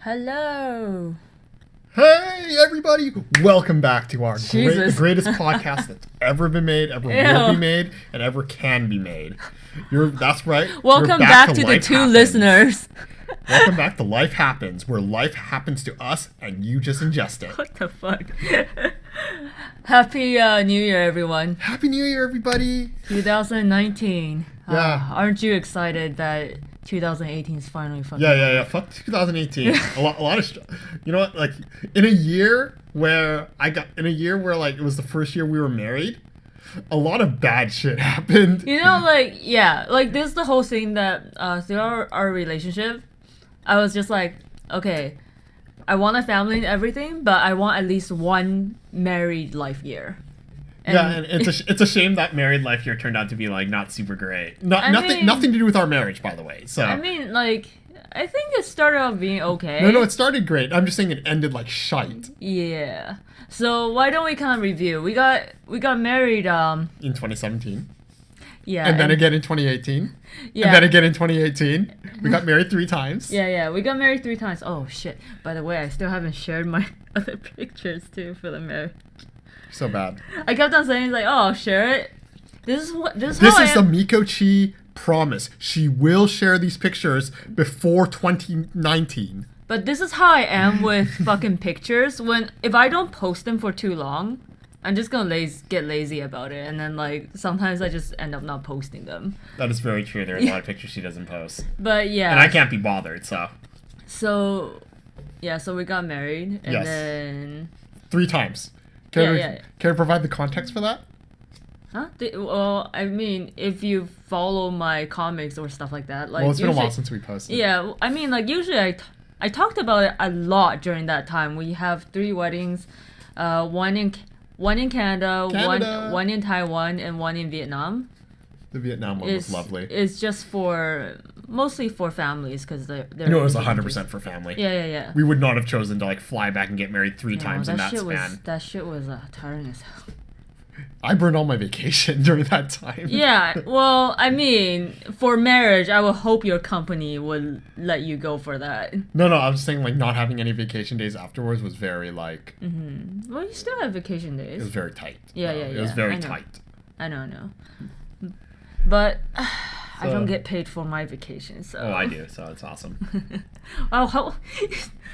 Hello. Hey, everybody. Welcome back to our Jesus. greatest podcast that's ever been made, ever will be made, and ever can be made. That's right. Welcome back to the two Happens. listeners. Welcome back to Life Happens, where life happens to us and you just ingest it. What the fuck? Happy New Year, everyone. Happy New Year, everybody. 2019. Yeah. Aren't you excited that 2018 is finally fucking Yeah. Fuck 2018. a lot of, you know what? Like in a year where like it was the first year we were married, a lot of bad shit happened. You know, like this is the whole thing that through our relationship, I was just like, okay, I want a family and everything, but I want at least one married life year. And it's a shame that married life year turned out to be like not super great. Nothing to do with our marriage, by the way. So I mean, like, I think it started out being okay. No, it started great. I'm just saying it ended like shite. Yeah. So why don't we kind of review? We got married in 2017. Yeah. And then again in 2018. Yeah. And then again in 2018. We got married 3 times. Yeah. We got married 3 times. Oh shit. By the way, I still haven't shared my other pictures too for the marriage. So bad. I kept on saying like, "Oh, share it." This is the Miko Chi promise. She will share these pictures before 2019. But this is how I am with fucking pictures. If I don't post them for too long, I'm just gonna get lazy about it, and then like sometimes I just end up not posting them. That is very true. There are a lot of pictures she doesn't post. But yeah. And I can't be bothered, so. So we got married, and then 3 times. Can I provide the context for that? Huh? Well, I mean, if you follow my comics or stuff like that, like. Well, it's been a while since we posted. Yeah, I mean, like usually I talked about it a lot during that time. We have 3 weddings, one in Canada. one in Taiwan, and one in Vietnam. The Vietnam one was lovely. It's just mostly for families because they're. It was 100% for family. Yeah. We would not have chosen to like fly back and get married 3 times in that span. That shit was tiring as hell. I burned all my vacation during that time. Yeah, well, I mean, for marriage, I would hope your company would let you go for that. No, I was saying like not having any vacation days afterwards was very like. Mm-hmm. Well, you still have vacation days. It was very tight. Yeah. It was very tight. I know. But I don't get paid for my vacation, so. Oh, I do, so it's awesome. Wow,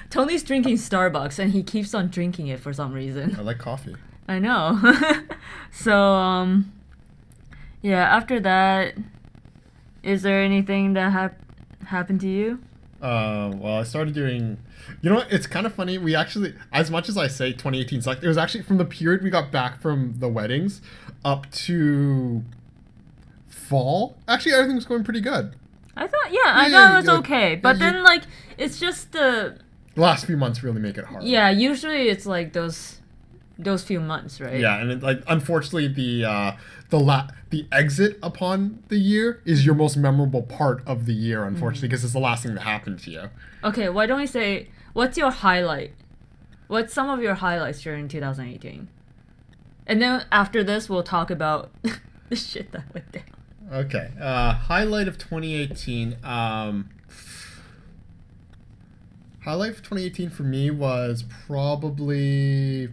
Tony's drinking Starbucks, and he keeps on drinking it for some reason. I like coffee. I know. So, yeah, after that, is there anything that happened to you? Well, I started doing... You know what? It's kind of funny. We actually, as much as I say 2018 sucked, it was actually from the period we got back from the weddings up to fall. Actually, everything was going pretty good. I thought it was okay. But then, like, it's just the last few months really make it hard. Yeah, usually it's like those few months, right? Yeah, and like unfortunately the exit upon the year is your most memorable part of the year, unfortunately, because it's the last thing that happened to you. Okay, why don't we say, what's your highlight? What's some of your highlights during 2018? And then after this, we'll talk about the shit that went down. Okay, highlight of 2018. Highlight for 2018 for me was probably...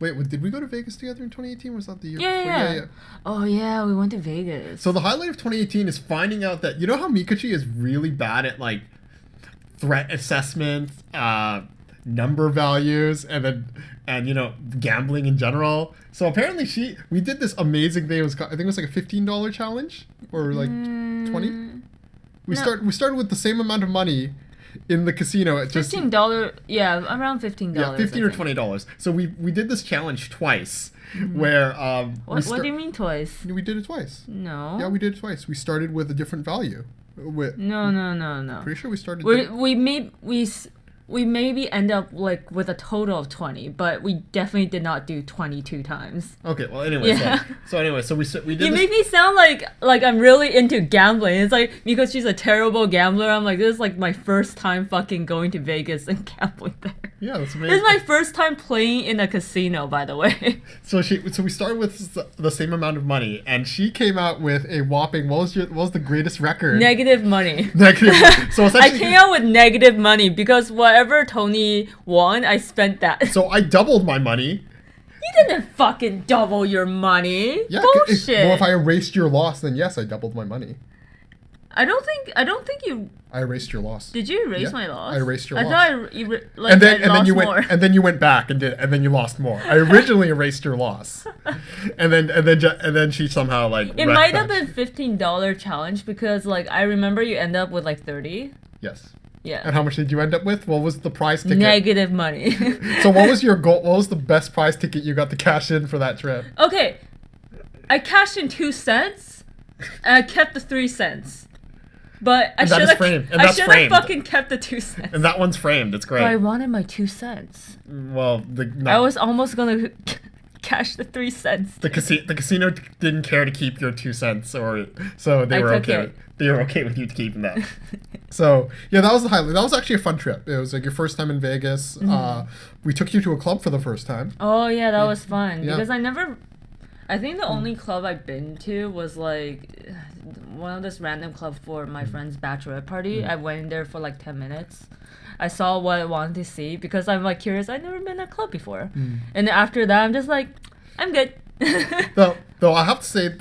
Wait, did we go to Vegas together in 2018? Was that the year before? Yeah. Oh, yeah, we went to Vegas. So the highlight of 2018 is finding out that, you know how Mikachi is really bad at, like, threat assessment, number values, and you know, gambling in general. So apparently we did this amazing thing. I think it was like a $15 challenge, or like 20. We started with the same amount of money in the casino at just $15, yeah, around $15. Yeah, $15 or $20. So we did this challenge twice, where what do you mean twice? We did it twice. No. Yeah, we did it twice. We started with a different value. No. Pretty sure we started. we maybe end up like with a total of 20, but we definitely did not do 22 times. Okay, well, anyway, Yeah. so we did You this. make me sound like I'm really into gambling. It's like because she's a terrible gambler. I'm like, this is like my first time fucking going to Vegas and gambling there. Yeah, that's amazing. This is my first time playing in a casino, by the way. So we started with the same amount of money, and she came out with a whopping. What was the greatest record? Negative money. Negative. So I essentially, came out with negative money because whatever Tony won, I spent that. so I doubled my money. You didn't fucking double your money. Yeah. Bullshit. Well, if I erased your loss, then yes, I doubled my money. I don't think you I erased your loss. did. You erase Yeah, my loss? I erased your I loss. thought And then I lost you more. went and then you went back and then you lost more. I originally erased your loss, and then she somehow like. It might have been $15 challenge because like I remember you end up with like 30. Yes. Yeah. And how much did you end up with? What was the prize ticket? Negative money. So what was your goal? What was the best prize ticket you got to cash in for that trip? Okay, I cashed in 2 cents, and I kept the 3 cents. But I And that should is have. framed. And I that's should have framed. fucking kept the 2 cents. And that one's framed. It's great. But I wanted my 2 cents. Well, I was almost gonna cash the 3 cents. the casino didn't care to keep your 2 cents, so they I were took okay. it. They were okay with you keeping that. So yeah, that was the highlight. That was actually a fun trip. It was like your first time in Vegas. We took you to a club for the first time. Oh yeah, that was fun Yeah. because I think the only club I've been to was like one of this random club for my friend's bachelorette party. I went in there for like 10 minutes. I saw what I wanted to see because I'm like curious. I've never been to a club before. And after that, I'm just like, I'm good. Though I have to say,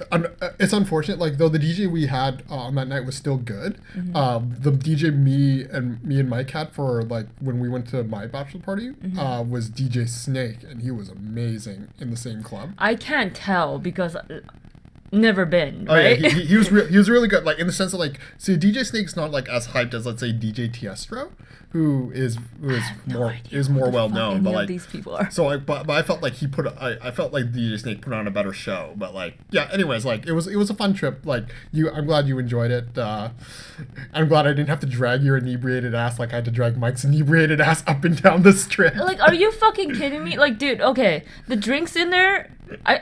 it's unfortunate. Like though the DJ we had on that night was still good. The DJ me and Mike had for like when we went to my bachelor party was DJ Snake, and he was amazing in the same club. I can't tell because never been, Oh right? yeah, he was he was really good. Like in the sense of like, see, DJ Snake's not like as hyped as let's say DJ Tiestro, who is more well known. But like these people are. so but I felt like I felt like DJ Snake put on a better show. But like yeah, anyways, like it was a fun trip. Like I'm glad you enjoyed it. I'm glad I didn't have to drag your inebriated ass like I had to drag Mike's inebriated ass up and down the strip. Like, are you fucking kidding me? Like, dude, okay, the drinks in there, I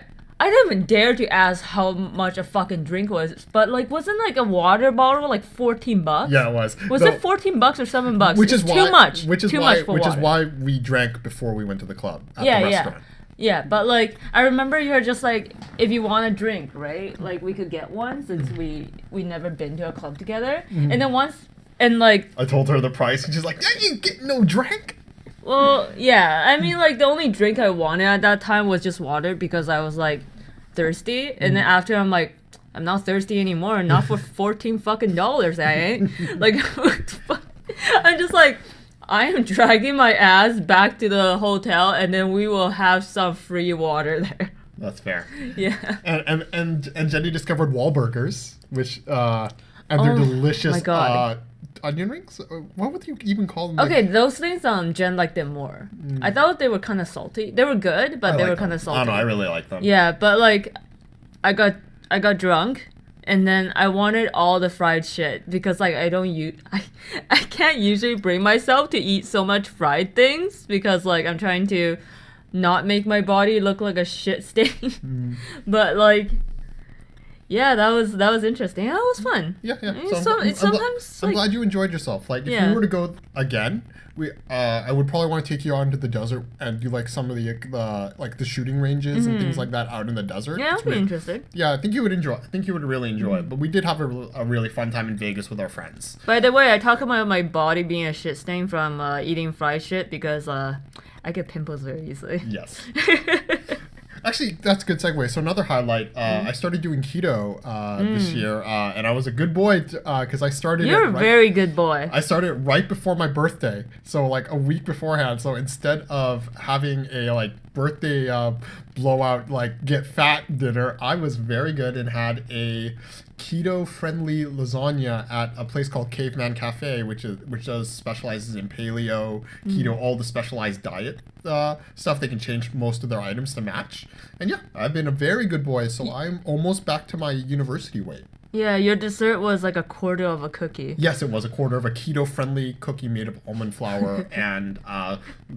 didn't even dare to ask how much a fucking drink was, but like, wasn't like a water bottle like $14? Yeah, it was. Was No, it $14 or $7? Which is It's why, too much. Which is too why, much for which water. is why we drank before we went to the club at the Yeah, restaurant. yeah, but like, I remember you were just like, if you want a drink, right? Like, we could get one since we never been to a club together, and then once, and like, I told her the price, and she's like, "Yeah, you get no drink." well, yeah, I mean, like, the only drink I wanted at that time was just water because I was like thirsty, and then after I'm like, I'm not thirsty anymore, not for $14 fucking dollars, I ain't. Like, I'm just like, I am dragging my ass back to the hotel, and then we will have some free water there. That's fair. Yeah. And Jenny discovered Wahlburgers, which and they're Oh, delicious my God. onion rings. What would you even call them? Like, Okay, those things Jen liked them more. I thought they were kind of salty. They were good, but I they like were kind them. of salty. I don't know. I really like them. Yeah, but like, I got drunk, and then I wanted all the fried shit because like I can't usually bring myself to eat so much fried things because like I'm trying to not make my body look like a shit stain. But like, yeah, that was interesting. That was fun. Yeah. Sometimes I'm glad you enjoyed yourself. Like, if Yeah. you were to go again, I would probably want to take you out into the desert and do like some of the shooting ranges and things like that out in the desert. Yeah, It's that'd be really- interesting. Yeah, I think you would enjoy. I think you would really enjoy it. But we did have a really fun time in Vegas with our friends. By the way, I talk about my body being a shit stain from eating fried shit because I get pimples very easily. Yes. Actually, that's a good segue. So another highlight, I started doing keto this year, and I was a good boy because I started. You're a very good boy. I started right before my birthday, so like a week beforehand. So instead of having a like birthday blowout, like get fat dinner, I was very good and had a keto-friendly lasagna at a place called Caveman Cafe, which does specializes in paleo, keto, all the specialized diet stuff. They can change most of their items to match. And yeah, I've been a very good boy, so I'm almost back to my university weight. Yeah, your dessert was like a quarter of a cookie. Yes, it was a quarter of a keto-friendly cookie made of almond flour and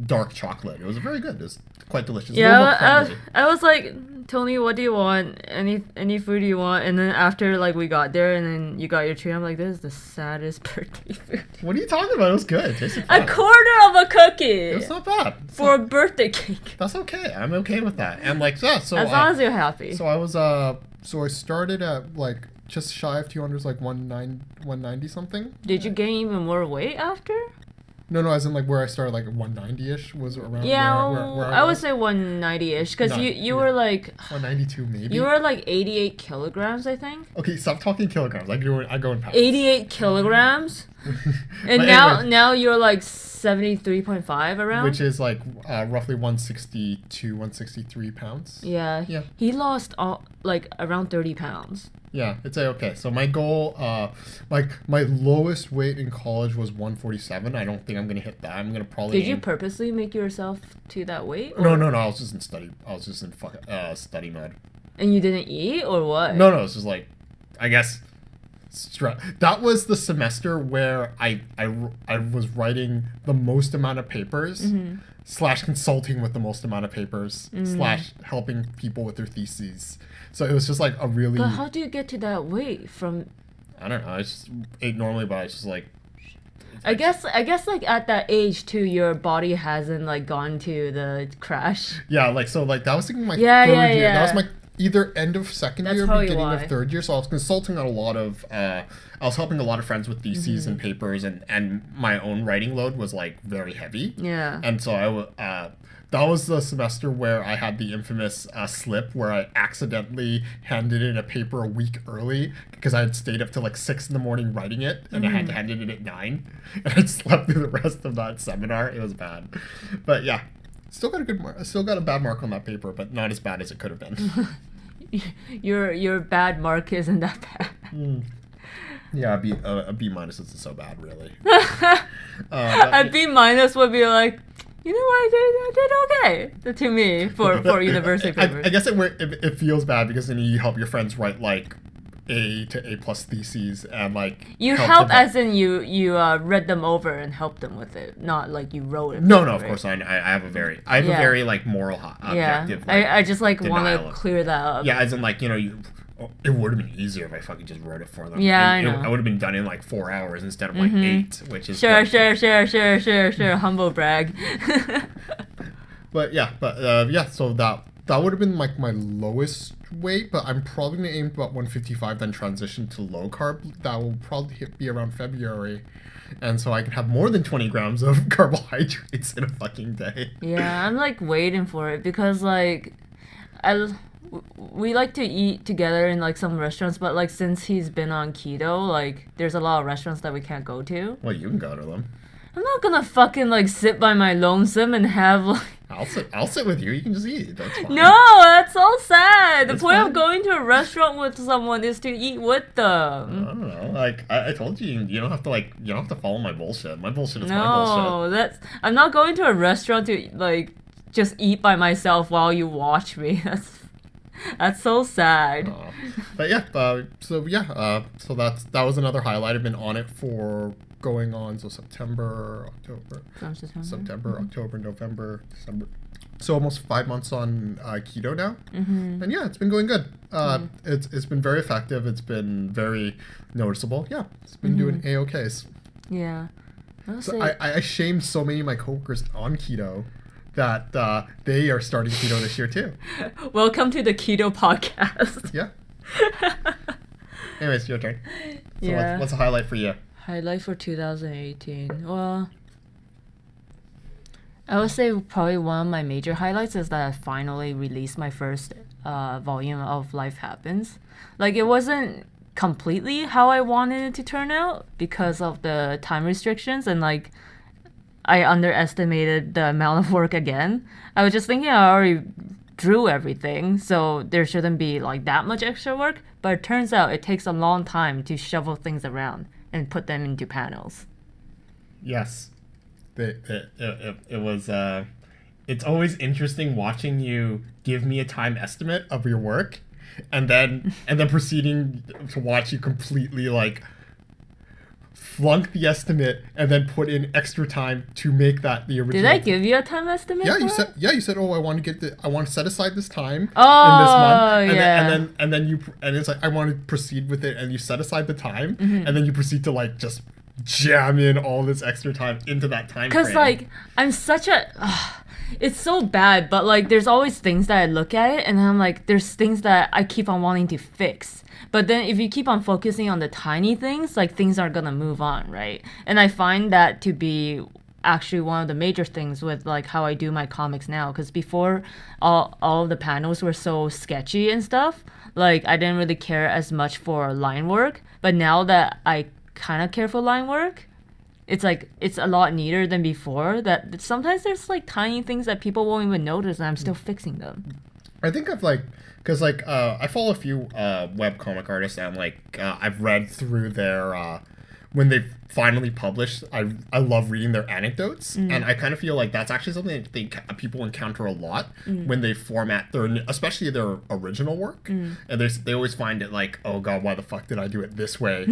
dark chocolate. It was very good. It was quite delicious. A little more crumbly. I was like, Tony, what do you want? Any food you want? And then after like we got there and then you got your treat, I'm like, this is the saddest birthday food. What are you talking about? It was good. It tasted A fine. quarter of a cookie. It was not bad. For a birthday cake. That's okay. I'm okay with that. And like, yeah, so As long as you're happy. so I was so I started at like just shy of 200, like 190 something. Did you gain even more weight after? No, as in like where I started, like 190-ish was around. Yeah, where I would say 190-ish because No, you were like 192 maybe. you were like 88 kilograms, I think. Okay, stop talking kilograms. I go in pounds. 88 kilograms, and But now anyways, now you're like 73.5 around. which is like roughly 162, 163 pounds. Yeah. Yeah. He lost all like around 30 pounds. Yeah, it's okay. So my goal, like my lowest weight in college was 147. I don't think I'm gonna hit that. I'm gonna probably. Did you purposely make yourself to that weight? No. I was just in study. I was just in study mode. And you didn't eat or what? No. It's just like, I guess, that was the semester where I was writing the most amount of papers. Mm-hmm. / consulting with the most amount of papers / helping people with their theses. So it was just like a really. But how do you get to that weight from? I don't know. I just ate normally, but I was just like. I guess like at that age too, your body hasn't like gone to the crash. Yeah, like so, like that was like my Yeah, third yeah, year. yeah. That was my either end of second That's year, probably beginning why. of third year. So I was consulting on a lot of. I was helping a lot of friends with theses Mm-hmm. and papers, and my own writing load was like very heavy. Yeah. And so that was the semester where I had the infamous slip where I accidentally handed in a paper a week early because I had stayed up till like 6 a.m. writing it, and I had to hand it in at 9, and I slept through the rest of that seminar. It was bad, but yeah, still got a good mark. Still got a bad mark on that paper, but not as bad as it could have been. Your bad mark isn't that bad. Yeah, a B minus isn't so bad, really. A B minus would be like, you know what, I did okay to me for university papers. I guess it feels bad because then you help your friends write like A to A plus theses and like You help as in you read them over and help them with it, not like you wrote it. No, for of it. course I have a very like moral objective. Yeah, Like, I just like want denial to of- clear that up. yeah, as in like it would have been easier if I fucking just wrote it for them. Yeah, And I know. I would have been done in like 4 hours instead of like 8, which is Sure, what- sure. Humble brag. But yeah, so that would have been like my lowest weight, but I'm probably gonna aim about 155, then transition to low carb. That will probably be around February, and so I can have more than 20 grams of carbohydrates in a fucking day. Yeah, I'm like waiting for it because like we like to eat together in like some restaurants, but like since he's been on keto, like there's a lot of restaurants that we can't go to. Well, you can go to them. I'm not gonna fucking like sit by my lonesome and have like I'll sit with you. You can just eat. That's fine. no, that's so sad. The It's point fine. of going to a restaurant with someone is to eat with I them. don't know. Like I told you, you don't have to follow my bullshit. My bullshit is my No, bullshit. I'm not going to a restaurant to like just eat by myself while you watch me. That's so sad. But yeah, so that was another highlight. I've been on it for going on September, October, November, December. So almost 5 months on keto now, and yeah, it's been going good. It's been very effective. It's been very noticeable. Yeah, it's been doing a-okays. Yeah. So I shamed so many of my coworkers on keto that they are starting keto this year too. Welcome to the keto podcast. Yeah. Anyways, your turn. So Yeah. what's a highlight for you? Highlight for 2018. Well, I would say probably one of my major highlights is that I finally released my first volume of Life Happens. Like, it wasn't completely how I wanted it to turn out because of the time restrictions and, like, I underestimated the amount of work again. I was just thinking I already drew everything, so there shouldn't be, like, that much extra work. But it turns out it takes a long time to shovel things around and put them into panels. Yes. It was it's always interesting watching you give me a time estimate of your work and then proceeding to watch you completely like flunk the estimate and then put in extra time to make that the original. Did I give you a time estimate? Yeah, for you it? said. Yeah, you said. Oh, I want to set aside this time in this Oh, month, and yeah. then it's like I want to proceed with it, and you set aside the time, Mm-hmm. and then you proceed to like just jam in all this extra time into that time. Because, frame. like, I'm such a. It's so bad, but, like, there's always things that I look at it, and I'm like, there's things that I keep on wanting to fix. But then if you keep on focusing on the tiny things, like, things are gonna move on, right? And I find that to be actually one of the major things with, like, how I do my comics now. Because before, all of the panels were so sketchy and stuff, like, I didn't really care as much for line work. But now that I kind of care for line work, it's like it's a lot neater than before, that sometimes there's like tiny things that people won't even notice and I'm still fixing them. I think I've like, because like I follow a few web comic artists, and like I've read through their when they finally publish. I love reading their anecdotes, and I kind of feel like that's actually something that people encounter a lot when they format their, especially their original work, and they always find it like, oh god, why the fuck did I do it this way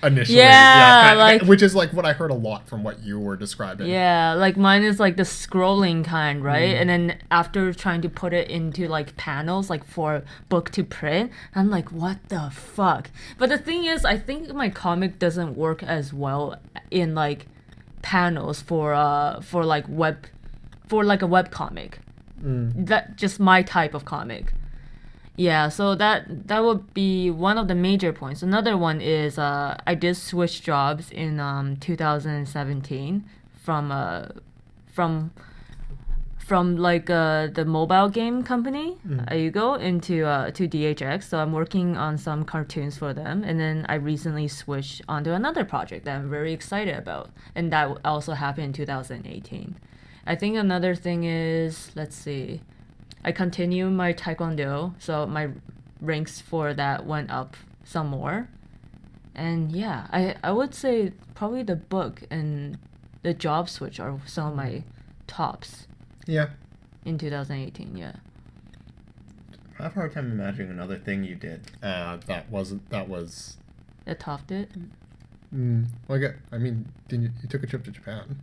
initially? Yeah, like, which is like what I heard a lot from what you were describing. yeah, like mine is like the scrolling kind, right? And then after trying to put it into like panels, like for book to print, I'm like, what the fuck? But the thing is, I think my comic doesn't work as well in like panels for like web, for like a web comic. That just my type of comic. Yeah, so that would be one of the major points. Another one is I did switch jobs in 2017 from like the mobile game company Ayugo into to DHX. So I'm working on some cartoons for them, and then I recently switched onto another project that I'm very excited about, and that also happened in 2018. I think another thing is, let's see, I continue my taekwondo, so my ranks for that went up some more. And yeah, I would say probably the book and the job switch are some of my tops Yeah. in 2018. Yeah. I have a hard time imagining another thing you did that was. That topped it. Like I mean, you took a trip to Japan?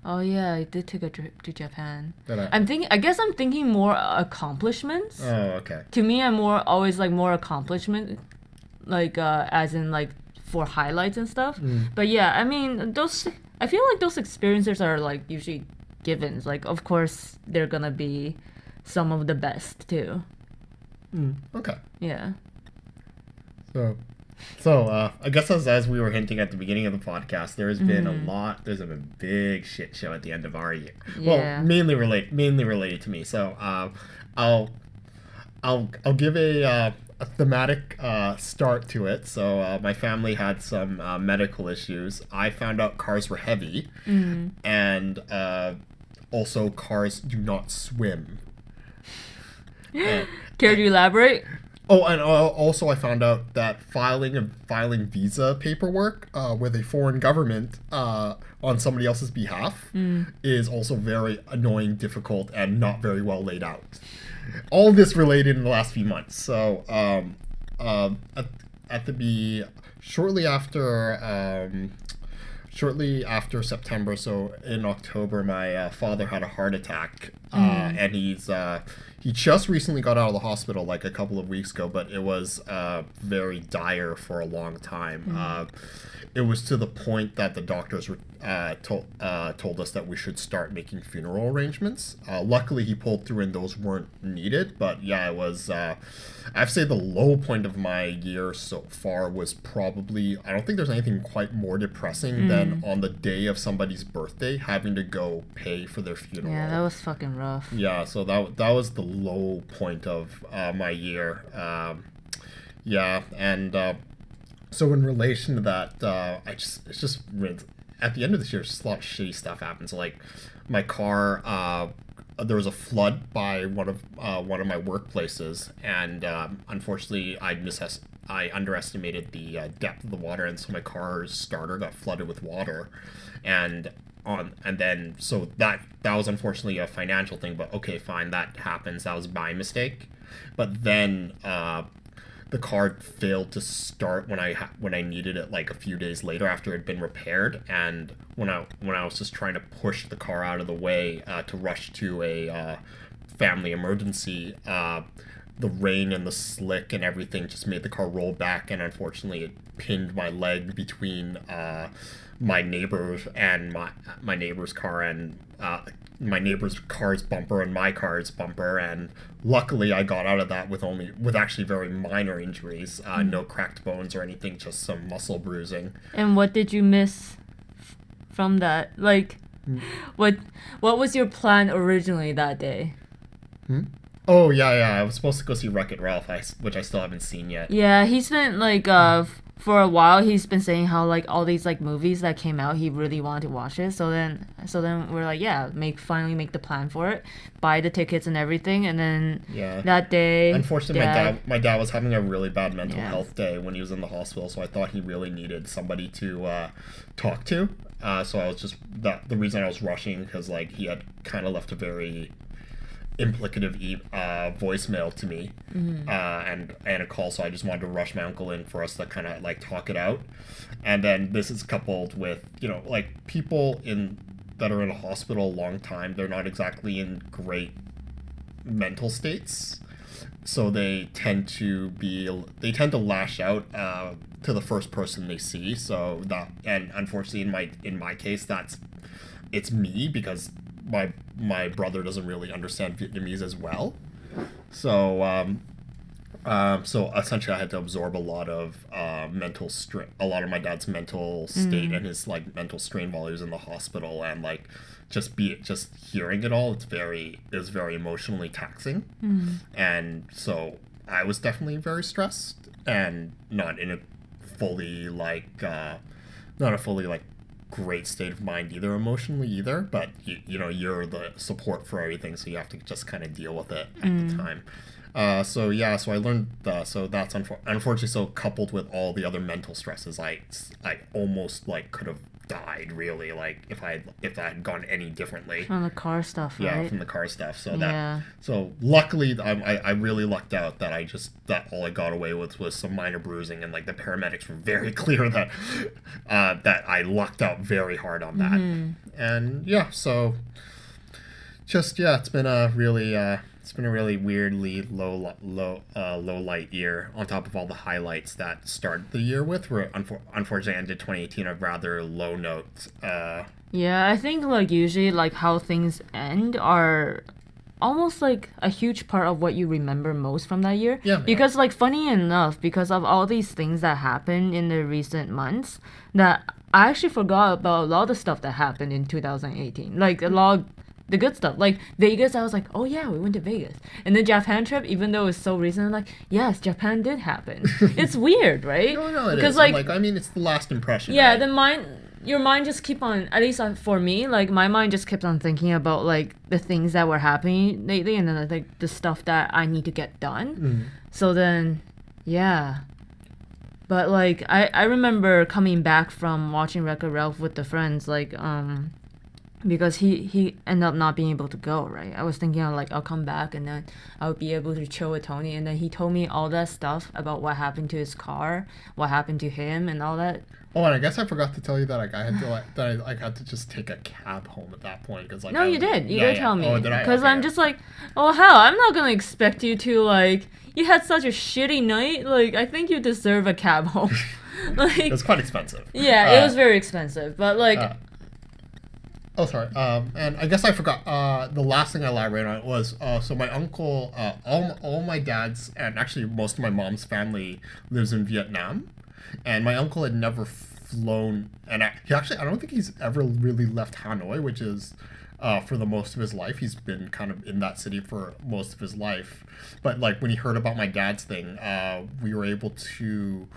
Oh yeah, I did take a trip to Japan. That I guess I'm thinking more accomplishments. Oh, okay. To me, I'm always like more accomplishment, like as in like for highlights and stuff. But yeah, I mean I feel like those experiences are like usually givens. Like of course they're gonna be some of the best too. Okay. Yeah. So I guess as we were hinting at the beginning of the podcast, there's been there's been a big shit show at the end of our year. Yeah. Well, mainly related to me. So I'll give a thematic start to it. So my family had some medical issues. I found out cars were heavy, and also cars do not swim. Care to elaborate? Oh, and also I found out that filing visa paperwork with a foreign government on somebody else's behalf is also very annoying, difficult, and not very well laid out. All this related in the last few months. So shortly after September, so in October, my father had a heart attack, and he just recently got out of the hospital like a couple of weeks ago, but it was very dire for a long time. It was to the point that the doctors were told us that we should start making funeral arrangements. Luckily, he pulled through and those weren't needed. But yeah, it was. I have to say the low point of my year so far was probably. I don't think there's anything quite more depressing than on the day of somebody's birthday having to go pay for their funeral. Yeah, that was fucking rough. Yeah, so that was the low point of my year. Yeah, and. So in relation to that, at the end of this year, just a lot of shitty stuff happened. So like, my car, there was a flood by one of my workplaces, and unfortunately, I underestimated the depth of the water, and so my car's starter got flooded with water, and then so that was unfortunately a financial thing. But okay, fine, that happens. That was my mistake. but then the car failed to start when I needed it like a few days later after it had been repaired, and when I was just trying to push the car out of the way to rush to a family emergency, the rain and the slick and everything just made the car roll back, and unfortunately it pinned my leg between my neighbor's and my neighbor's car and my neighbor's car's bumper and my car's bumper, and luckily I got out of that with actually very minor injuries, no cracked bones or anything, just some muscle bruising. And what did you miss from that? Like, what was your plan originally that day? Oh yeah, I was supposed to go see Wreck-It Ralph, which I still haven't seen yet. Yeah, he's been like for a while he's been saying how like all these like movies that came out he really wanted to watch it. So then we're like, yeah, finally make the plan for it, buy the tickets and everything, and then that day. Unfortunately, my dad was having a really bad mental health day when he was in the hospital, so I thought he really needed somebody to talk to. So I was just the reason I was rushing, because like he had kind of left a very implicative voicemail to me, and a call, so I just wanted to rush my uncle in for us to kind of like talk it out. And then this is coupled with, like, people that are in a hospital a long time, they're not exactly in great mental states, so they tend to lash out to the first person they see. So that, and unfortunately in my case, it's me, because my brother doesn't really understand Vietnamese as well. So so essentially I had to absorb a lot of mental strain, a lot of my dad's mental state and his like mental strain while he was in the hospital, and like just hearing it all, it was very emotionally taxing. And so I was definitely very stressed, and not in a fully like great state of mind either, emotionally either, but you're the support for everything, so you have to just kind of deal with it at the time. So I learned so that's unfortunately, so coupled with all the other mental stresses, I almost like could have died, really, like if I had gone any differently from the car stuff, right? From the car stuff. So luckily I really lucked out that all I got away with was some minor bruising, and like the paramedics were very clear that I lucked out very hard on that. And so it's been a really weirdly low light year, on top of all the highlights that started the year with. Where unfortunately ended 2018 on rather low notes. Yeah, I think like usually like how things end are almost like a huge part of what you remember most from that year. Yeah. Because like funny enough, because of all these things that happened in the recent months, that I actually forgot about a lot of the stuff that happened in 2018. Like a lot of the good stuff, like Vegas. I was like, oh yeah, we went to Vegas. And the Japan trip, even though it's so recent, I'm like, yes, Japan did happen. It's weird, right? No, it is. Like I mean, it's the last impression. Yeah, right? Your mind just keep on, at least for me, like my mind just kept on thinking about like the things that were happening lately, and then like the stuff that I need to get done. So then, yeah. But like I remember coming back from watching Wreck-It Ralph with the friends, like because he ended up not being able to go, right? I was thinking of like, I'll come back and then I'll be able to chill with Tony, and then he told me all that stuff about what happened to his car, what happened to him, and all that. Oh, and I guess I forgot to tell you that like I had to just take a cab home at that point, because like no, you did tell me. Oh, did I? Because I'm just like, oh hell, I'm not gonna expect you to like, you had such a shitty night, like I think you deserve a cab home. Like it was quite expensive. Yeah, it was very expensive, but like. Oh, sorry. And I guess I forgot. The last thing I elaborated on was so my uncle, all my dad's, and actually most of my mom's family lives in Vietnam, and my uncle had never flown, and I don't think he's ever really left Hanoi, which is for the most of his life. He's been kind of in that city for most of his life. But like when he heard about my dad's thing, we were able to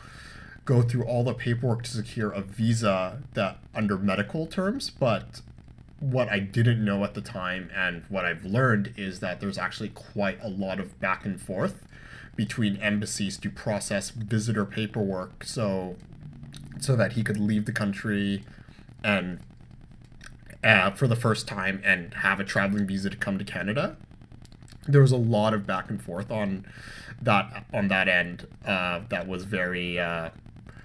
go through all the paperwork to secure a visa that under medical terms, but what I didn't know at the time, and what I've learned, is that there's actually quite a lot of back and forth between embassies to process visitor paperwork, so that he could leave the country and for the first time and have a traveling visa to come to Canada. there was a lot of back and forth on that end that was very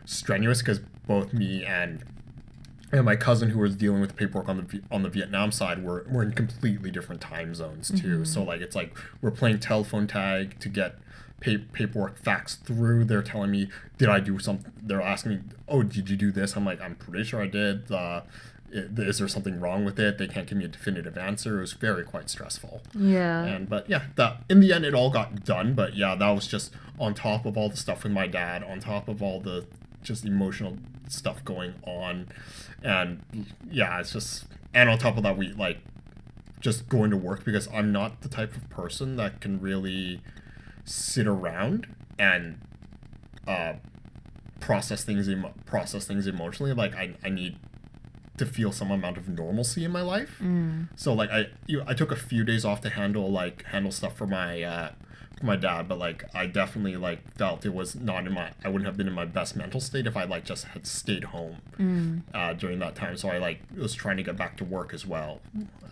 strenuous, because both me and my cousin, who was dealing with the paperwork on the Vietnam side, were in completely different time zones too. So like it's like we're playing telephone tag to get paperwork faxed through. They're telling me, did I do something? They're asking me, oh, did you do this? I'm like, I'm pretty sure I did. Is there something wrong with it? They can't give me a definitive answer. It was quite stressful. Yeah. But yeah, that in the end it all got done. But yeah, that was just on top of all the stuff with my dad, on top of all the just emotional stuff going on, and yeah, it's just, and on top of that, we like just going to work, because I'm not the type of person that can really sit around and process things emotionally. Like I need to feel some amount of normalcy in my life. So like I took a few days off to handle stuff for my dad, but like I definitely like felt it was not I wouldn't have been in my best mental state if I like just had stayed home during that time. So I like was trying to get back to work as well,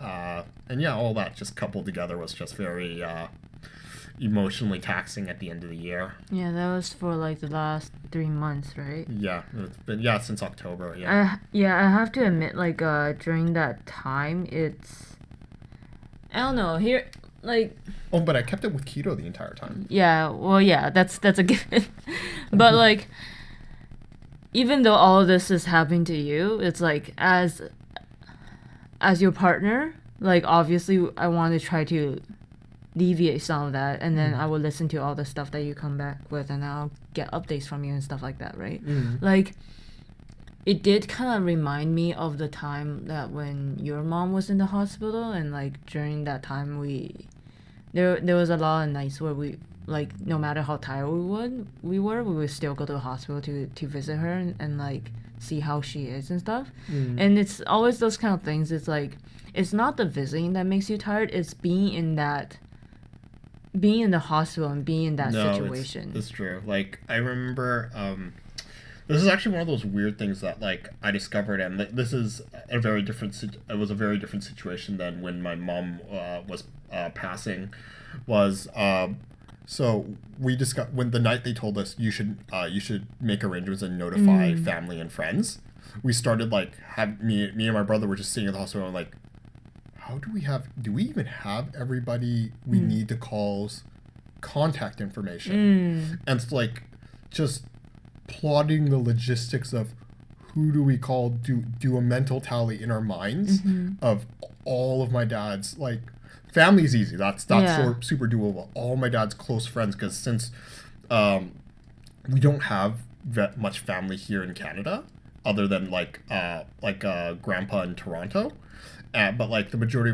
and yeah, all that just coupled together was just very emotionally taxing at the end of the year. Yeah, that was for like the last 3 months, right? Yeah, it's been since October. I have to admit, like during that time, it's, I don't know, here like, oh, but I kept it with keto the entire time. Yeah, well, yeah, that's a given. But like, even though all of this is happening to you, it's like as your partner, like obviously I want to try to alleviate some of that, and then I will listen to all the stuff that you come back with, and I'll get updates from you and stuff like that, right? Like, it did kind of remind me of the time that when your mom was in the hospital, and like during that time there was a lot of nights where we, like, no matter how tired we would still go to the hospital to visit her and like see how she is and stuff. And it's always those kind of things. It's like, it's not the visiting that makes you tired, it's being in the hospital and being in that situation. It's true. Like, I remember this is actually one of those weird things that like I discovered, and this is a very different situation than when my mom was passing. Was so we discussed, when the night they told us you should make arrangements and notify family and friends. We started like me and my brother were just sitting in the hospital and like, how do we even have everybody we need to call's contact information? And it's like just plotting the logistics of who do we call, do a mental tally in our minds of all of my dad's, like, family's easy, that's super doable, all my dad's close friends, because since we don't have that much family here in Canada other than like grandpa in Toronto, but like the majority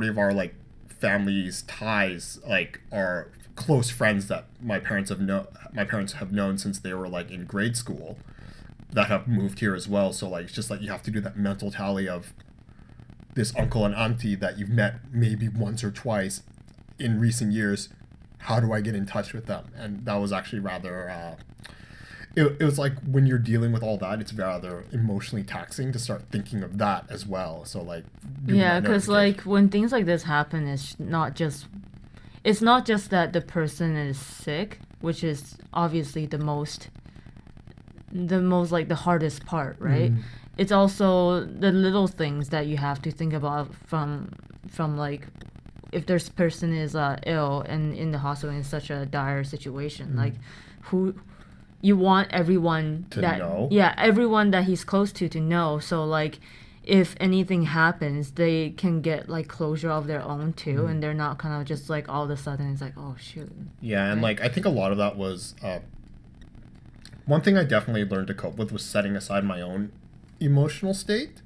of our like family's ties like are close friends that my parents have known since they were like in grade school, that have moved here as well. So like it's just like you have to do that mental tally of this uncle and auntie that you've met maybe once or twice in recent years. How do I get in touch with them? And that was actually rather it was like, when you're dealing with all that, it's rather emotionally taxing to start thinking of that as well. So like, yeah, because like when things like this happen, it's not just that the person is sick, which is obviously the most like the hardest part, right? It's also the little things that you have to think about from like, if this person is ill and in the hospital in such a dire situation, like who you want everyone to know. Yeah, everyone that he's close to know. So like, if anything happens, they can get like closure of their own too, and they're not kind of just like all of a sudden it's like, oh shoot. Yeah, and like I think a lot of that was one thing I definitely learned to cope with was setting aside my own emotional state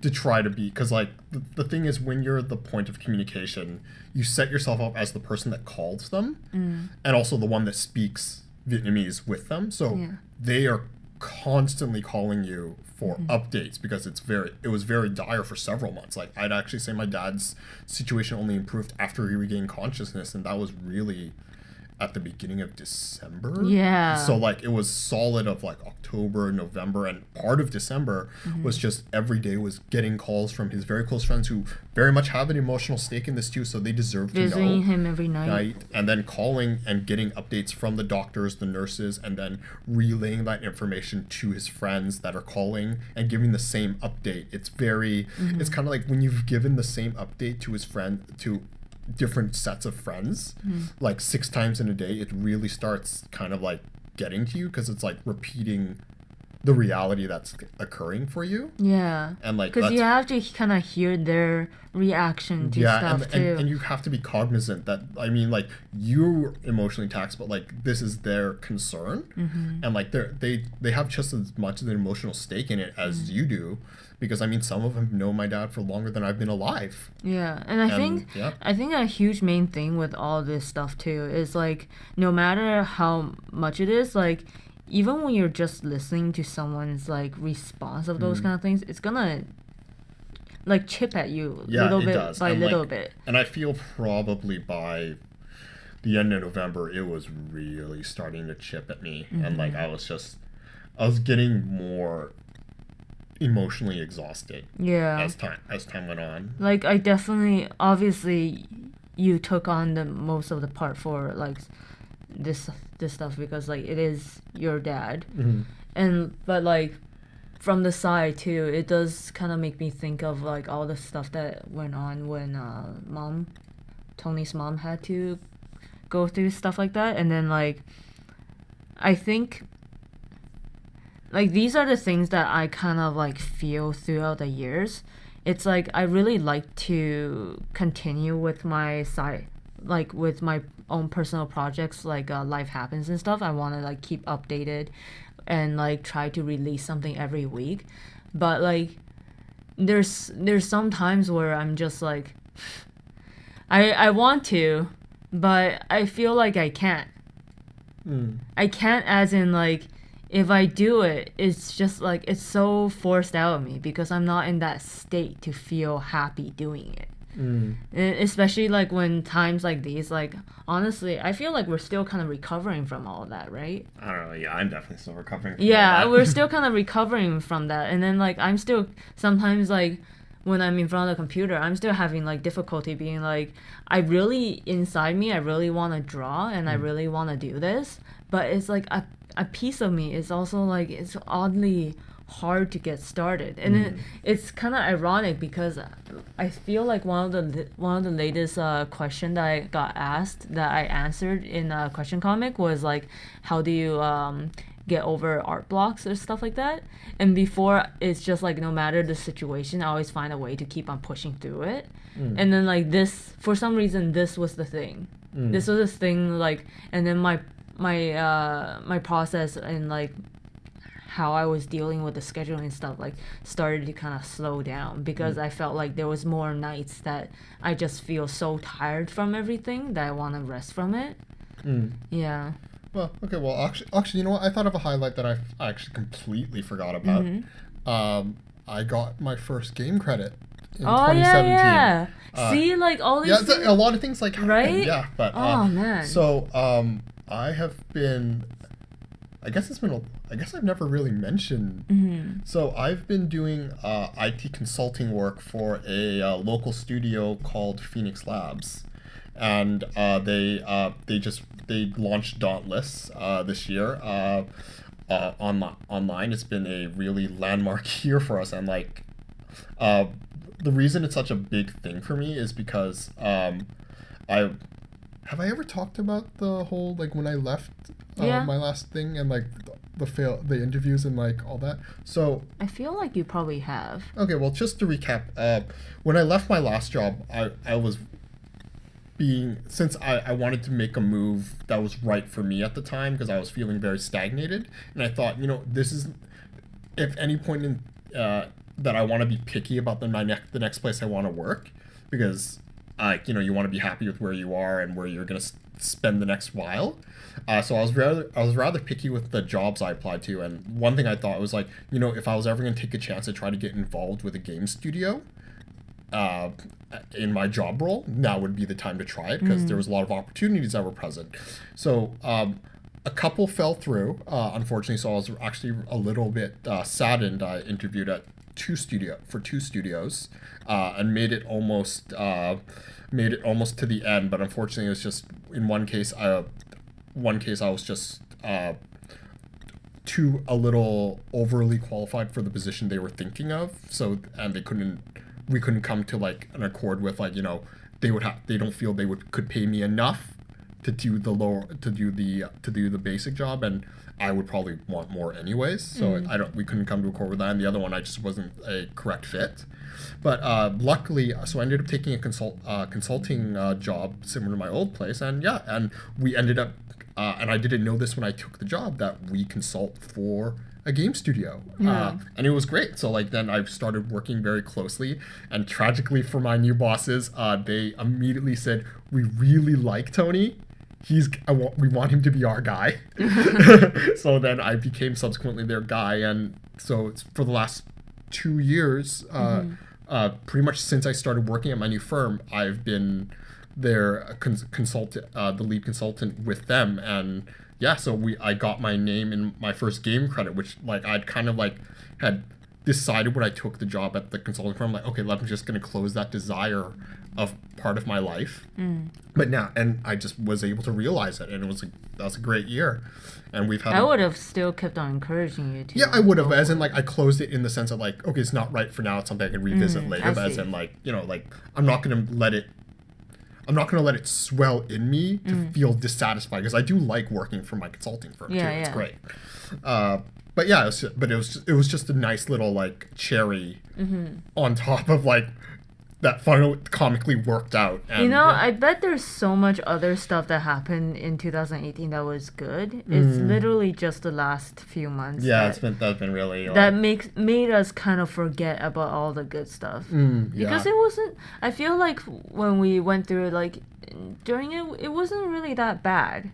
to try to be, because like the thing is, when you're the point of communication, you set yourself up as the person that calls them and also the one that speaks Vietnamese with them, so they are constantly calling you for updates, because it was very dire for several months. Like, I'd actually say my dad's situation only improved after he regained consciousness, and that was really at the beginning of December. Yeah. So like it was solid of like October, November, and part of December was just every day was getting calls from his very close friends who very much have an emotional stake in this too, so they deserve to know. Visiting him every night. And then calling and getting updates from the doctors, the nurses, and then relaying that information to his friends that are calling and giving the same update. It's very, it's kind of like when you've given the same update to his friend, to different sets of friends, like 6 times in a day, it really starts kind of like getting to you because it's like repeating the reality that's occurring for you. Yeah. And like, because you have to kind of hear their reaction to stuff too. And you have to be cognizant that, I mean, like, you're emotionally taxed, but like this is their concern, and like they have just as much of an emotional stake in it as you do, because I mean some of them know my dad for longer than I've been alive. Yeah, and I think a huge main thing with all this stuff too is like no matter how much it is, like even when you're just listening to someone's like response of those kind of things, it's gonna like chip at you little bit by little bit. And I feel probably by the end of November it was really starting to chip at me, and like I was getting more emotionally exhausted as time went on. Like I definitely, obviously you took on the most of the part for like this stuff because like it is your dad, but like from the side too, it does kind of make me think of like all the stuff that went on when Tony's mom had to go through stuff like that. And then like I think like these are the things that I kind of like feel throughout the years. It's like I really like to continue with my side, like with my own personal projects, like life happens and stuff. I want to like keep updated and like try to release something every week, but like there's some times where I'm just like I want to, but I feel like I can't. I can't, as in like if I do it, it's just like it's so forced out of me because I'm not in that state to feel happy doing it. And especially like when times like these, like honestly I feel like we're still kind of recovering from all of that, right? I don't know, yeah, I'm definitely still recovering from all that. We're still kind of recovering from that. And then like I'm still sometimes like when I'm in front of the computer, I'm still having like difficulty being like, I really inside me I really want to draw and I really want to do this, but it's like a piece of me is also like it's oddly hard to get started. And it's kind of ironic because I feel like one of the latest question that I got asked that I answered in a question comic was like, how do you get over art blocks or stuff like that? And before, it's just like no matter the situation, I always find a way to keep on pushing through it. And then like this, for some reason, this was the thing. This was this thing, like, and then my process and like how I was dealing with the scheduling stuff like started to kind of slow down because I felt like there was more nights that I just feel so tired from everything that I want to rest from it. Yeah. Well, okay. Well, actually, you know what? I thought of a highlight that I actually completely forgot about. I got my first game credit in 2017. Yeah. See, like all these things, a lot of things like happened. Right? Yeah, but man. So I have been. I guess I've never really mentioned. So I've been doing IT consulting work for a local studio called Phoenix Labs, and they launched Dauntless this year online. It's been a really landmark year for us, and like the reason it's such a big thing for me is because have I ever talked about the whole like when I left my last thing and like the interviews and like all that? So I feel like you probably have. Okay, well, just to recap, when I left my last job, I was since I wanted to make a move that was right for me at the time because I was feeling very stagnated, and I thought, this is, if any point in that I want to be picky about the next place I want to work, because you want to be happy with where you are and where you're gonna spend the next while. So I was rather picky with the jobs I applied to, and one thing I thought was like, if I was ever gonna take a chance to try to get involved with a game studio, in my job role, now would be the time to try it because there was a lot of opportunities that were present. So a couple fell through, unfortunately. So I was actually a little bit saddened. I interviewed at two studios, and made it almost to the end. But unfortunately, it was just in one case I was just a little overly qualified for the position they were thinking of. So and we couldn't come to like an accord with like, they don't feel they could pay me enough to do the basic job, and I would probably want more anyways. So we couldn't come to a accord with that. And the other one, I just wasn't a correct fit. But luckily, so I ended up taking a consulting job similar to my old place, and we ended up. And I didn't know this when I took the job, that we consult for a game studio. And it was great. So like then I started working very closely, and tragically for my new bosses, they immediately said, "We really like Tony. We want him to be our guy." So then I became subsequently their guy, and so it's for the last 2 years, pretty much since I started working at my new firm, I've been their consultant, the lead consultant with them. And so I got my name in my first game credit, which like I'd kind of like had decided when I took the job at the consulting firm, like, okay, I'm just going to close that desire of part of my life. But now, and I just was able to realize it, and that was a great year. And we've had. I would have still kept on encouraging you to. Yeah, I would have, as in like I closed it in the sense of like, okay, it's not right for now. It's something I can revisit later. But as in like, like I'm not going to let it swell in me to feel dissatisfied, because I do like working for my consulting firm too. It's great. But yeah, it was just a nice little like cherry on top of like that finally comically worked out. And, I bet there's so much other stuff that happened in 2018 that was good. It's literally just the last few months. Yeah, that's been really that made us kind of forget about all the good stuff. Because it wasn't. I feel like when we went through it, like during it wasn't really that bad.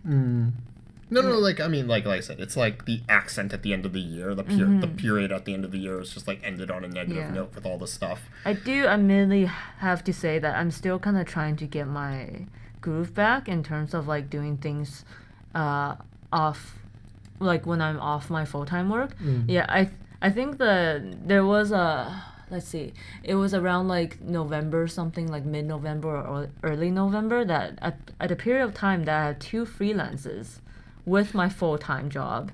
No, like I mean, like I said, it's like the accent at the end of the year, the period at the end of the year was just like ended on a negative note with all this stuff. I do admittedly have to say that I'm still kind of trying to get my groove back in terms of like doing things off, like when I'm off my full-time work. I think there was a, let's see, it was around like November something, like mid-November or early November, that at a period of time that I had 2 freelances with my full-time job.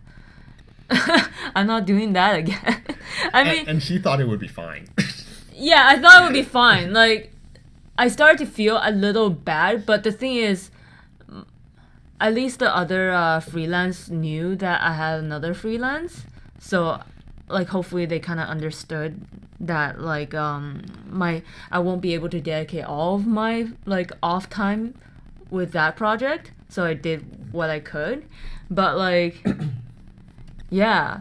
I'm not doing that again. And she thought it would be fine. Yeah, I thought it would be fine. Like, I started to feel a little bad, but the thing is, at least the other freelance knew that I had another freelance. So, like, hopefully they kind of understood that, like, I won't be able to dedicate all of my, like, off time with that project. So I did what I could, but like, yeah,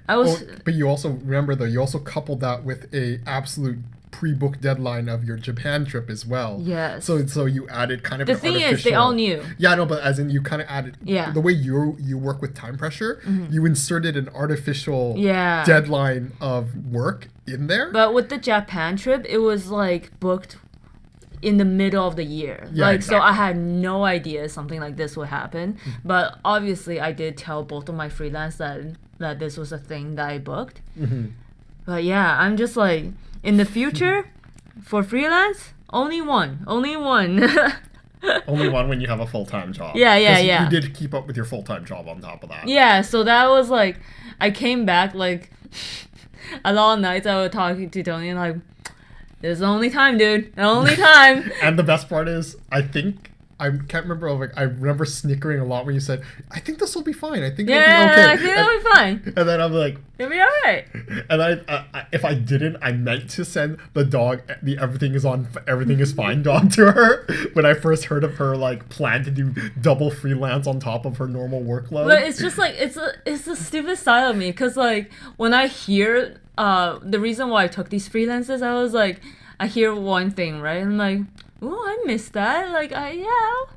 I was. But you also remember though, you also coupled that with a absolute pre-booked deadline of your Japan trip as well. Yes. So you added kind of the thing is they all knew. Yeah, no, but as in you kind of added. Yeah. The way you work with time pressure, you inserted an artificial deadline of work in there. But with the Japan trip, it was like booked in the middle of the year. So I had no idea something like this would happen. But obviously I did tell both of my freelance that this was a thing that I booked. But yeah, I'm just like, in the future, for freelance, only one. Only one when you have a full-time job. Yeah. You did keep up with your full-time job on top of that. Yeah, so that was like, I came back like, a lot of nights I would talk to Tony and like, there's the only time, dude. The only time. And the best part is, I can't remember. Like, I remember snickering a lot when you said, "I think this will be fine. I think it'll be okay." I think it'll be fine. And then I'm like, "It'll be alright." And if I didn't, I meant to send the dog the everything is fine dog to her when I first heard of her like plan to do double freelance on top of her normal workload. But it's just like it's the stupid side of me, because like when I hear the reason why I took these freelances, I was like, I hear one thing, right? And I'm like, oh, I miss that. Like, I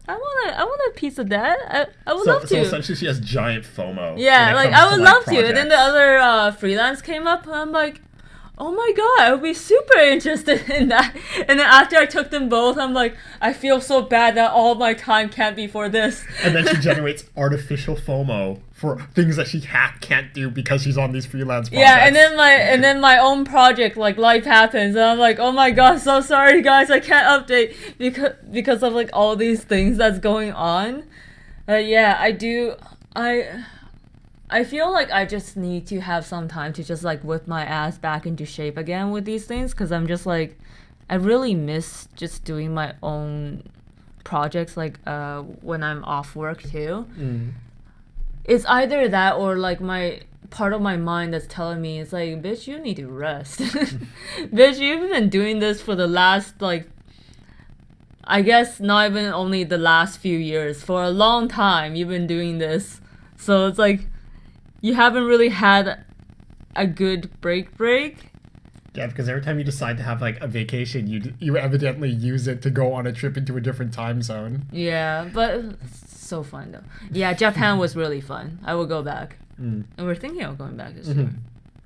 want a piece of that. I would love to. So essentially, she has giant FOMO. Yeah, like I would love to. And then the other freelance came up, and I'm like, oh my god, I would be super interested in that. And then after I took them both, I'm like, I feel so bad that all my time can't be for this. And then she generates artificial FOMO for things that she can't do because she's on these freelance projects. Yeah, and then my own project, like, life happens, and I'm like, oh my god, so sorry guys, I can't update because of like all these things that's going on. Yeah, I feel like I just need to have some time to just like whip my ass back into shape again with these things, because I'm just like, I really miss just doing my own projects like when I'm off work too. It's either that or like my part of my mind that's telling me, it's like, bitch, you need to rest. Bitch, you've been doing this for the last, like, I guess not even only the last few years, for a long time you've been doing this. So it's like, you haven't really had a good break. Yeah, because every time you decide to have like a vacation, you evidently use it to go on a trip into a different time zone. Yeah, but it's so fun though. Yeah, Japan was really fun. I will go back. And we're thinking of going back this year.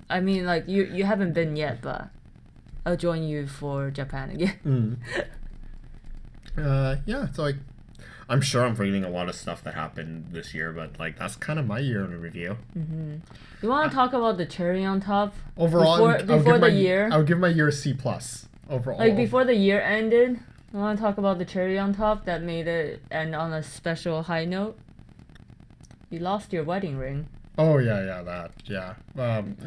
I mean, like, you haven't been yet, but I'll join you for Japan again. Yeah, so like, I'm sure I'm forgetting a lot of stuff that happened this year, but like that's kind of my year in review. You want to talk about the cherry on top? Overall, before the year? I would give my year a C+ overall. Like, before the year ended, you want to talk about the cherry on top that made it end on a special high note? You lost your wedding ring. Oh yeah, that, yeah.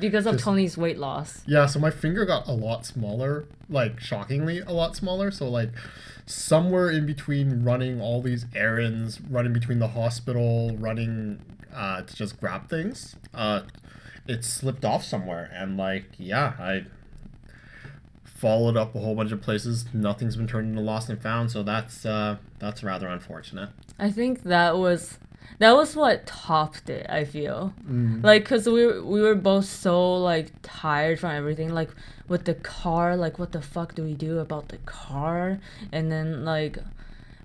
Because of Tony's weight loss. Yeah, so my finger got a lot smaller, like shockingly a lot smaller. So like somewhere in between running all these errands, running between the hospital, running to just grab things, it slipped off somewhere. And like, yeah, I followed up a whole bunch of places. Nothing's been turned into lost and found. So that's rather unfortunate. I think that was what topped it, I feel. Like, because we were both so like tired from everything, like with the car, like what the fuck do we do about the car? And then like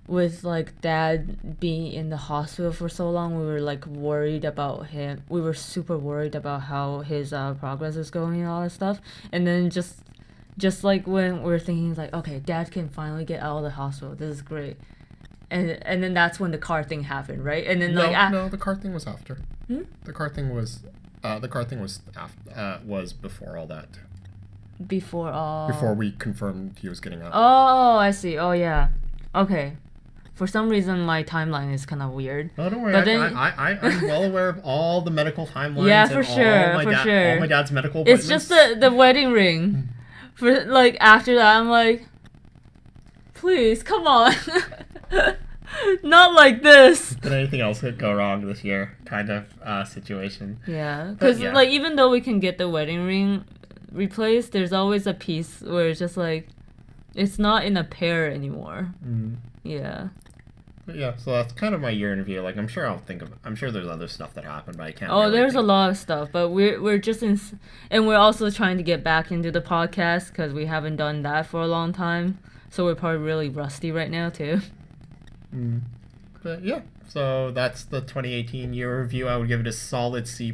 with like dad being in the hospital for so long, we were like worried about him. We were super worried about how his progress is going and all that stuff. And then just like when we're thinking like, okay, dad can finally get out of the hospital, this is great. And then that's when the car thing happened, right? And then no, the car thing was after. The car thing was was before all that. Before we confirmed he was getting out. Oh, I see. Oh yeah. Okay. For some reason, my timeline is kind of weird. Oh, don't worry. I'm well aware of all the medical timelines. Yeah, for sure. All my dad's medical appointments. It's just the wedding ring. For like after that, I'm like, please come on. Not like this. Did anything else go wrong this year? Kind of situation. Yeah, because like even though we can get the wedding ring replaced, there's always a piece where it's just like, it's not in a pair anymore. Yeah. But yeah, so that's kind of my year in review. Like, I'm sure there's other stuff that happened, but I can't. Oh, there's a lot of stuff, but we're just and we're also trying to get back into the podcast because we haven't done that for a long time. So we're probably really rusty right now too. But yeah, so that's the 2018 year review. I would give it a solid C+.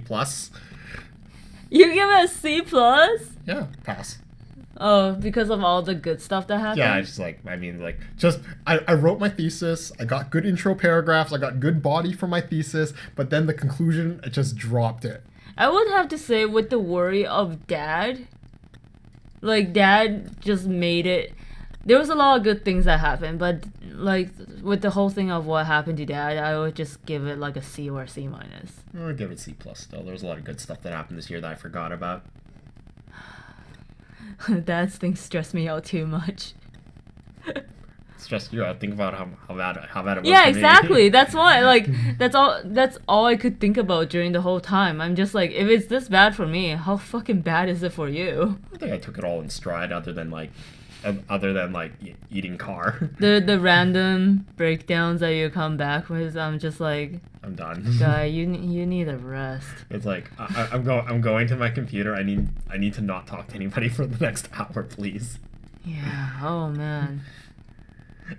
You give it a C+? Yeah, pass. Oh, because of all the good stuff that happened? Yeah, just like, I wrote my thesis, I got good intro paragraphs, I got good body for my thesis, but then the conclusion, I just dropped it. I would have to say, with the worry of dad, like, dad just made it. There was a lot of good things that happened, but like with the whole thing of what happened to dad, I would just give it like a C or a C-. I would give it C+ still. There was a lot of good stuff that happened this year that I forgot about. Dad's things stress me out too much. Stressed you out. Think about how bad it was. Yeah, for exactly. me. That's why. Like, that's all I could think about during the whole time. I'm just like, if it's this bad for me, how fucking bad is it for you? I think I took it all in stride, other than eating car. The random breakdowns that you come back with, I'm just like, I'm done. Guy, you need a rest. It's like I'm going to my computer. I need to not talk to anybody for the next hour, please. Yeah. Oh man.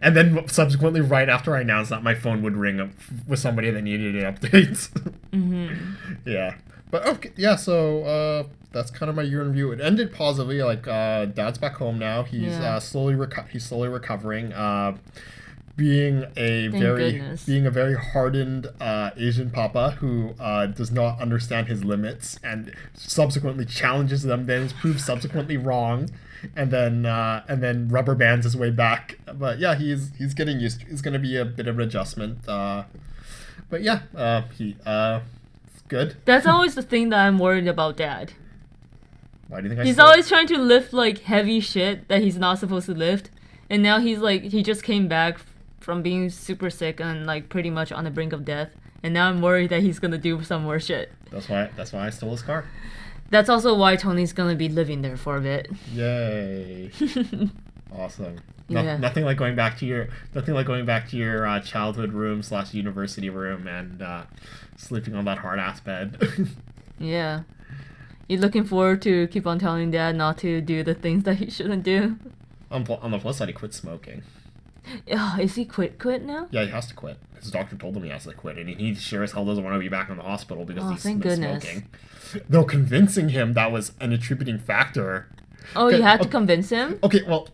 And then subsequently, right after I announced that, my phone would ring up with somebody that needed updates. Mm-hmm. Yeah. But okay, yeah. So that's kind of my year in review. It ended positively. Like Dad's back home now. He's Yeah. he's slowly recovering. Being a Thank goodness. very hardened Asian papa who does not understand his limits and subsequently challenges them, then is proved subsequently wrong, and then rubber bands his way back. But yeah, he's getting used. It's going to be a bit of an adjustment. But yeah, it's good. That's always the thing that I'm worried about Dad. Why do you think He's always trying to lift like heavy shit that he's not supposed to lift, and now he's like he just came back from being super sick and like pretty much on the brink of death, and now I'm worried that he's gonna do some more shit. That's why I stole his car. That's also why Tony's gonna be living there for a bit. Yay! Awesome. Yeah. Nothing like going back to your childhood room / university room and sleeping on that hard ass bed. Yeah. You're looking forward to keep on telling Dad not to do the things that he shouldn't do. On the plus side, he quit smoking. Is he quit now? Yeah, he has to quit. His doctor told him he has to quit, and he sure as hell doesn't want to be back in the hospital because he's thank been goodness. smoking. Though convincing him that was an attributing factor. Oh, you had to Okay. convince him? Okay, well,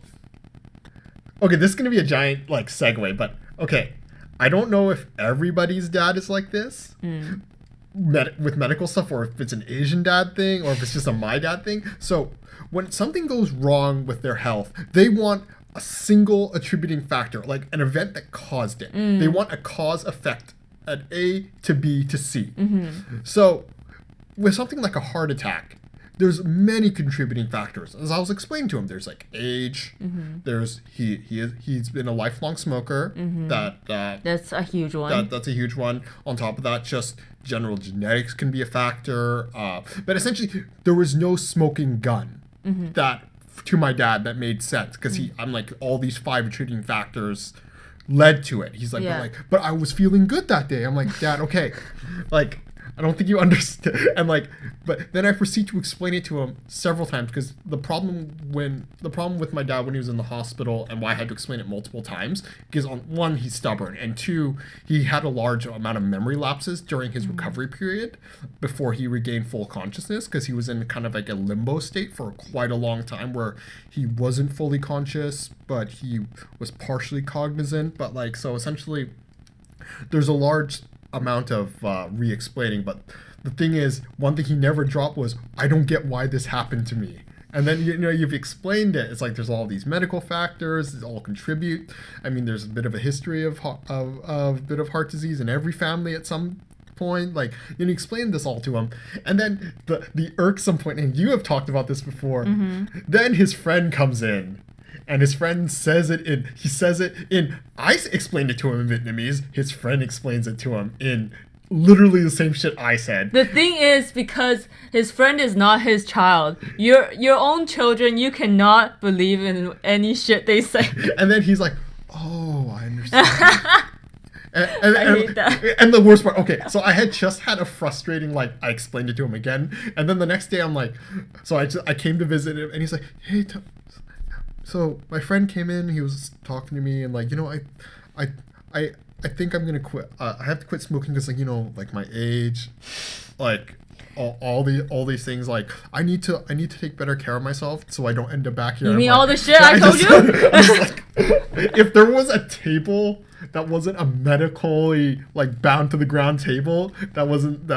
okay, this is gonna be a giant like segue, but okay, I don't know if everybody's dad is like this with medical stuff, or if it's an Asian dad thing, or if it's just a my dad thing. So when something goes wrong with their health, they want a single attributing factor, like an event that caused it. They want a cause effect at A to B to C. So with something like a heart attack, there's many contributing factors. As I was explaining to him, there's like age. There's he's been a lifelong smoker. That's a huge one. That's a huge one. On top of that, just general genetics can be a factor. But essentially, there was no smoking gun that to my dad that made sense because I'm like all these 5 attributing factors led to it. He's like, Yeah. but I was feeling good that day. I'm like, Dad, okay, like. I don't think you understand. And like, but then I proceed to explain it to him several times because the problem with my dad when he was in the hospital and why I had to explain it multiple times because on one, he's stubborn, and 2, he had a large amount of memory lapses during his recovery period before he regained full consciousness because he was in kind of like a limbo state for quite a long time where he wasn't fully conscious, but he was partially cognizant. But like, so essentially, there's a large amount of re-explaining, but the thing is, one thing he never dropped was, I don't get why this happened to me. And then you've explained it. It's like there's all these medical factors that all contribute. I mean, there's a bit of a history of heart disease in every family at some point. Like you explain this all to him, and then the irksome point, and you have talked about this before. Then his friend comes in. And his friend says it in, I explained it to him in Vietnamese. His friend explains it to him in literally the same shit I said. The thing is, because his friend is not his child, your own children, you cannot believe in any shit they say. And then he's like, oh, I understand. And I hate that. And the worst part, okay, so I had just had a frustrating, like, I explained it to him again. And then the next day I'm like, so I came to visit him and he's like, hey, so my friend came in, he was talking to me, and like, I think I'm gonna quit. I have to quit smoking because, like, like my age, like all these things. Like, I need to take better care of myself so I don't end up back here. You mean like, all the shit I told you? I'm just like, if there was a table that wasn't a medically like bound to the ground table that wasn't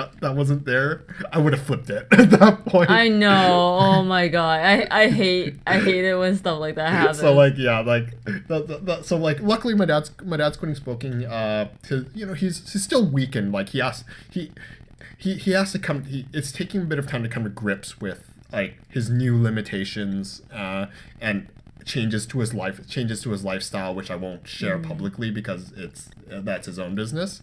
there, I would have flipped it at that point. I know. Oh my god. I hate it when stuff like that happens. So like, yeah, like so like, luckily my dad's quitting smoking. He's still weakened. Like he has to come. It's taking a bit of time to come to grips with like his new limitations and changes to his lifestyle, which I won't share publicly because that's his own business.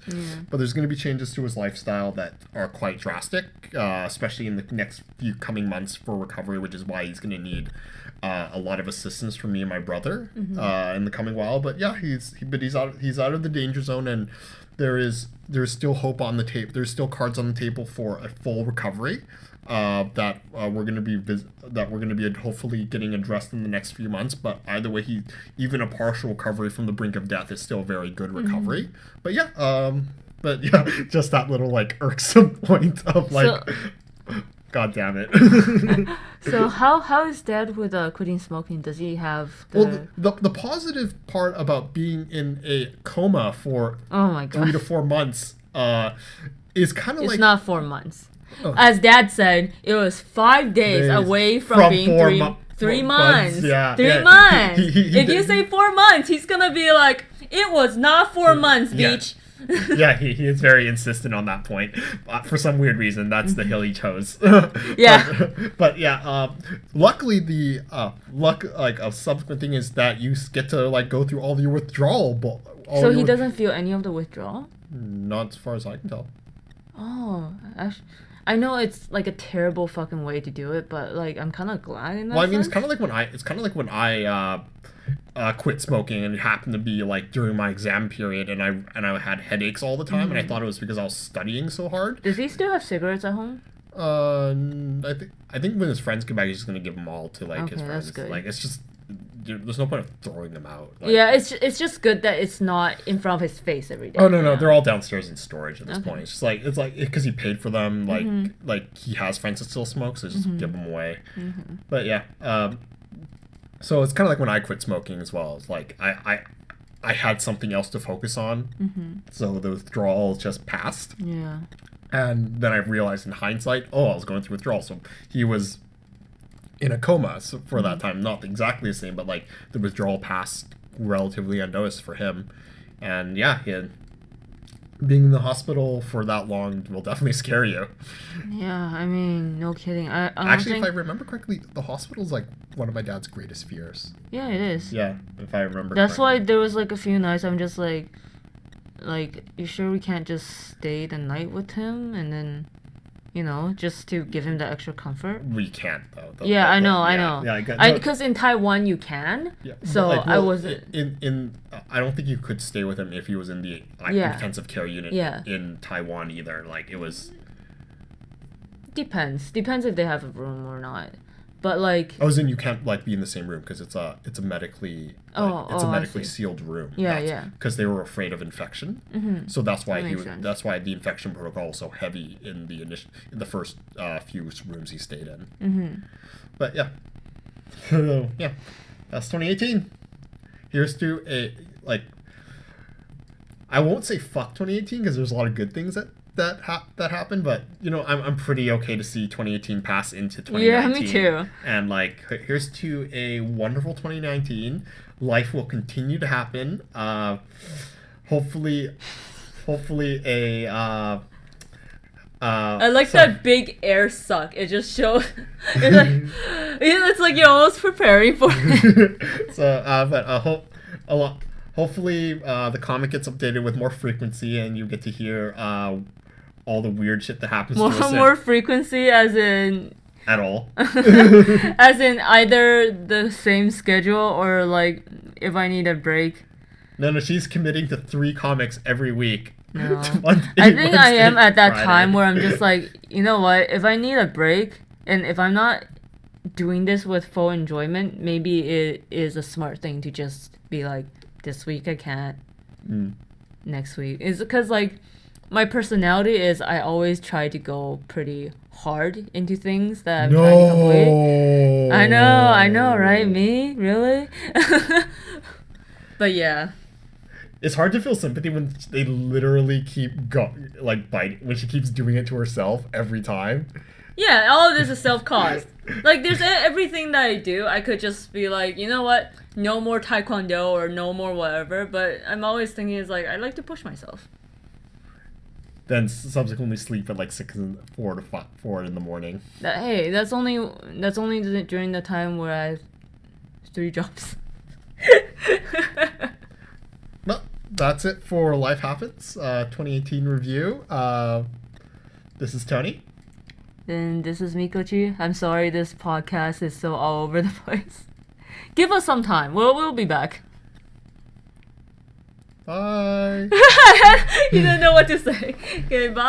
But there's going to be changes to his lifestyle that are quite drastic, especially in the next few coming months for recovery, which is why he's going to need a lot of assistance from me and my brother in the coming while. But yeah, he's out of the danger zone, and there's still hope on the table. There's still cards on the table for a full recovery. That we're going to be hopefully getting addressed in the next few months. But either way, even a partial recovery from the brink of death is still a very good recovery. But yeah, just that little like irksome point of like, God damn it. So how is Dad with quitting smoking? Does he have the? Well, the positive part about being in a coma for Oh my 3 to god! 4 months is kind of It's like not 4 months. Oh. As Dad said, it was 5 days away from being 3 months. Yeah, 3 yeah. months. If you did- say 4 months, he's gonna be like, it was not 4 months, Yeah. bitch. yeah, he is very insistent on that point. For some weird reason, that's the hill he chose. Yeah. but yeah, luckily the a subsequent thing is that you get to like go through all your withdrawal. So he doesn't feel any of the withdrawal? Not as far as I can tell. Oh, I know it's like a terrible fucking way to do it, but like I'm kind of glad in that. Well, I mean, sense. it's kind of like when I quit smoking, and it happened to be like during my exam period, and I had headaches all the time, and I thought it was because I was studying so hard. Does he still have cigarettes at home? I think when his friends come back, he's just gonna give them all to like his Okay, friends. that's good. Like it's just there's no point of throwing them out. Like, Yeah, it's just good that it's not in front of his face every day. Oh no, Yeah. they're all downstairs in storage at this Okay. point. It's like because he paid for them. Like he has friends that still smoke, so just give them away. But yeah, so it's kind of like when I quit smoking as well. It's like I had something else to focus on, so the withdrawal just passed. Yeah. And then I realized in hindsight, I was going through withdrawal. So he was in a coma for that time. Not exactly the same, but like the withdrawal passed relatively unnoticed for him. And yeah, being in the hospital for that long will definitely scare you. Yeah, I mean, no kidding. I don't Actually, think... if I remember correctly, the hospital's like one of my dad's greatest fears. Yeah, it is. Yeah, if I remember That's correctly. why there was like a few nights I'm just like, you sure we can't just stay the night with him and then, just to give him the extra comfort? We can't though. Yeah, I know. Yeah, Because in Taiwan you can. Yeah, So but, like, I well, wasn't. in I don't think you could stay with him if he was in the intensive care unit in Taiwan either. Like it was. Depends if they have a room or not. But like. I was in. You can't like be in the same room because it's a medically I see. sealed room. Yeah. Because they were afraid of infection. Mm-hmm. So that's why That makes sense. That's why the infection protocol was so heavy in the first few rooms he stayed in. Mm-hmm. But yeah, so yeah, that's 2018. Here's to a I won't say fuck 2018 because there's a lot of good things that happened, but I'm pretty okay to see 2018 pass into 2019. Yeah, me too. And like here's to a wonderful 2019. Life will continue to happen. Hopefully a I like that big air suck. It just shows. It's like you're almost preparing for it. So, hopefully, the comic gets updated with more frequency, and you get to hear all the weird shit that happens to us. More frequency, as in. At all. As in either the same schedule or like if I need a break. No, she's committing to 3 comics every week. No. Monday, I think I am at that Friday. time where I'm just like, you know what? If I need a break and if I'm not doing this with full enjoyment, maybe it is a smart thing to just be like, this week I can't. Next week. Is because like my personality is I always try to go pretty hard into things that I'm trying to complete. I know, right? Me? Really? But yeah. It's hard to feel sympathy when they literally keep biting when she keeps doing it to herself every time. Yeah, all of this is self-caused. Like, there's everything that I do. I could just be like, you know what? No more taekwondo or no more whatever. But I'm always thinking is like, I like to push myself. Then subsequently sleep at like 4 in the morning. That's only during the time where I have 3 jobs. Well, that's it for Life Happens 2018 review. This is Tony. Then this is Mikochi. I'm sorry this podcast is so all over the place. Give us some time. We'll be back. Bye. You don't know what to say. Okay, bye.